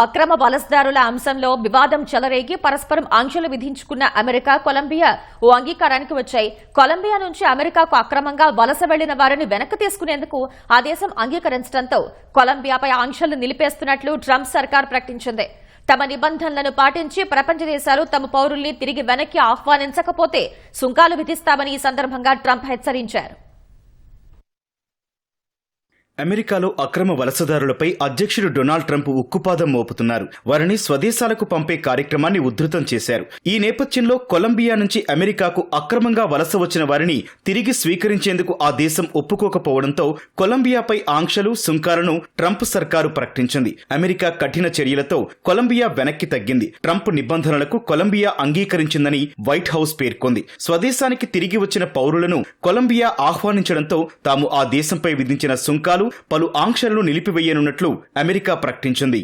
అక్రమ వలసదారుల అంశంలో వివాదం చెలరేగి పరస్పరం ఆంక్షలు విధించుకున్న అమెరికా, కొలంబియా ఓ అంగీకారానికి వచ్చాయి. కొలంబియా నుంచి అమెరికాకు అక్రమంగా వలస వెళ్లిన వారిని వెనక్కి తీసుకునేందుకు ఆ దేశం అంగీకరించడంతో కొలంబియాపై ఆంక్షలు నిలిపేస్తున్నట్లు ట్రంప్ సర్కార్ ప్రకటించింది. తమ నిబంధనలను పాటించి ప్రపంచ దేశాలు తమ పౌరుల్ని తిరిగి వెనక్కి ఆహ్వానించకపోతే సుంకాలు విధిస్తామని ఈ సందర్భంగా ట్రంప్ హెచ్చరించారు. అమెరికాలో అక్రమ వలసదారులపై అధ్యక్షుడు డొనాల్డ్ ట్రంప్ ఉక్కుపాదం మోపుతున్నారు. వారిని స్వదేశాలకు పంపే కార్యక్రమాన్ని ఉధృతం చేశారు. ఈ నేపథ్యంలో కొలంబియా నుంచి అమెరికాకు అక్రమంగా వలస వచ్చిన వారిని తిరిగి స్వీకరించేందుకు ఆ దేశం ఒప్పుకోకపోవడంతో కొలంబియాపై ఆంక్షలు, సుంకాలను ట్రంప్ సర్కారు ప్రకటించింది. అమెరికా కఠిన చర్యలతో కొలంబియా వెనక్కి తగ్గింది. ట్రంప్ నిబంధనలకు కొలంబియా అంగీకరించిందని వైట్ హౌస్ పేర్కొంది. స్వదేశానికి తిరిగి వచ్చిన పౌరులను కొలంబియా ఆహ్వానించడంతో తాము ఆ దేశంపై విధించిన సుంకాలు, పలు ఆంక్షలను నిలిపివేయనున్నట్లు అమెరికా ప్రకటించింది.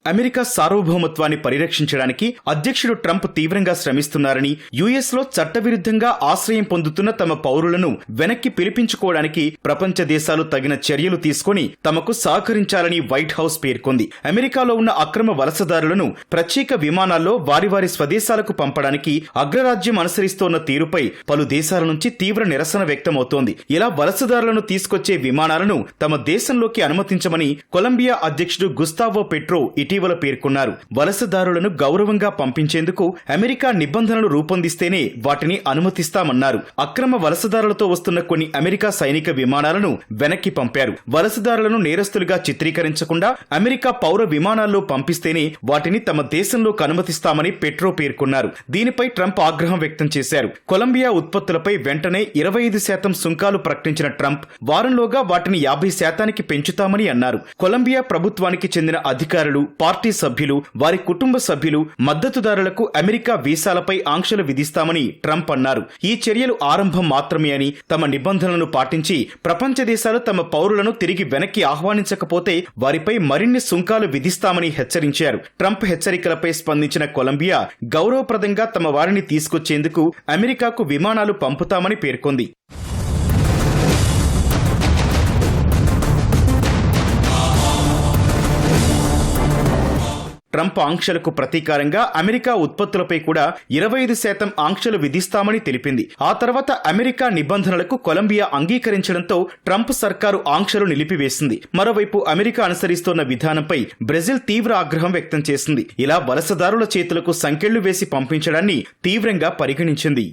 అమెరికా సార్వభౌమత్వాన్ని పరిరక్షించడానికి అధ్యక్షుడు ట్రంప్ తీవ్రంగా శ్రమిస్తున్నారని, యుఎస్లో చట్టవిరుద్ధంగా ఆశ్రయం పొందుతున్న తమ పౌరులను వెనక్కి పిలిపించుకోవడానికి ప్రపంచ దేశాలు తగిన చర్యలు తీసుకుని తమకు సహకరించాలని వైట్ హౌస్ పేర్కొంది. అమెరికాలో ఉన్న అక్రమ వలసదారులను ప్రత్యేక విమానాల్లో వారి వారి స్వదేశాలకు పంపడానికి అగ్రరాజ్యం అనుసరిస్తోన్న తీరుపై పలు దేశాల నుంచి తీవ్ర నిరసన వ్యక్తమవుతోంది. ఇలా వలసదారులను తీసుకొచ్చే విమానాలను తమ దేశంలోకి అనుమతించమని కొలంబియా అధ్యక్షుడు గుస్తావో పెట్రో ఇటీవల పేర్కొన్నారు. వలసదారులను గౌరవంగా పంపించేందుకు అమెరికా నిబంధనలు రూపొందిస్తేనే వాటిని అనుమతిస్తామన్నారు. అక్రమ వలసదారులతో వస్తున్న కొన్ని అమెరికా సైనిక విమానాలను వెనక్కి పంపారు. వలసదారులను నేరస్తులుగా చిత్రీకరించకుండా అమెరికా పౌర విమానాల్లో పంపిస్తేనే వాటిని తమ దేశంలోకి అనుమతిస్తామని పెట్రో పేర్కొన్నారు. దీనిపై ట్రంప్ ఆగ్రహం వ్యక్తం చేశారు. కొలంబియా ఉత్పత్తులపై వెంటనే 25% సుంకాలు ప్రకటించిన ట్రంప్ వారంలోగా వాటిని 50% పెంచుతామని అన్నారు. కొలంబియా ప్రభుత్వానికి చెందిన అధికారులు, పార్టీ సభ్యులు, వారి కుటుంబ సభ్యులు, మద్దతుదారులకు అమెరికా వీసాలపై ఆంక్షలు విధిస్తామని ట్రంప్ అన్నారు. ఈ చర్యలు ఆరంభం మాత్రమే అని, తమ నిబంధనలను పాటించి ప్రపంచ దేశాలు తమ పౌరులను తిరిగి వెనక్కి ఆహ్వానించకపోతే వారిపై మరిన్ని సుంకాలు విధిస్తామని హెచ్చరించారు. ట్రంప్ హెచ్చరికలపై స్పందించిన కొలంబియా గౌరవప్రదంగా తమ వారిని తీసుకొచ్చేందుకు అమెరికాకు విమానాలు పంపుతామని పేర్కొంది. ట్రంప్ ఆంక్షలకు ప్రతీకారంగా అమెరికా ఉత్పత్తులపై కూడా 25% ఆంక్షలు విధిస్తామని తెలిపింది. ఆ తర్వాత అమెరికా నిబంధనలకు కొలంబియా అంగీకరించడంతో ట్రంప్ సర్కారు ఆంక్షలు నిలిపివేసింది. మరోవైపు అమెరికా అనుసరిస్తోన్న విధానంపై బ్రెజిల్ తీవ్ర ఆగ్రహం వ్యక్తం చేసింది. ఇలా వలసదారుల చేతులకు సంకెళ్లు వేసి పంపించడాన్ని తీవ్రంగా పరిగణించింది.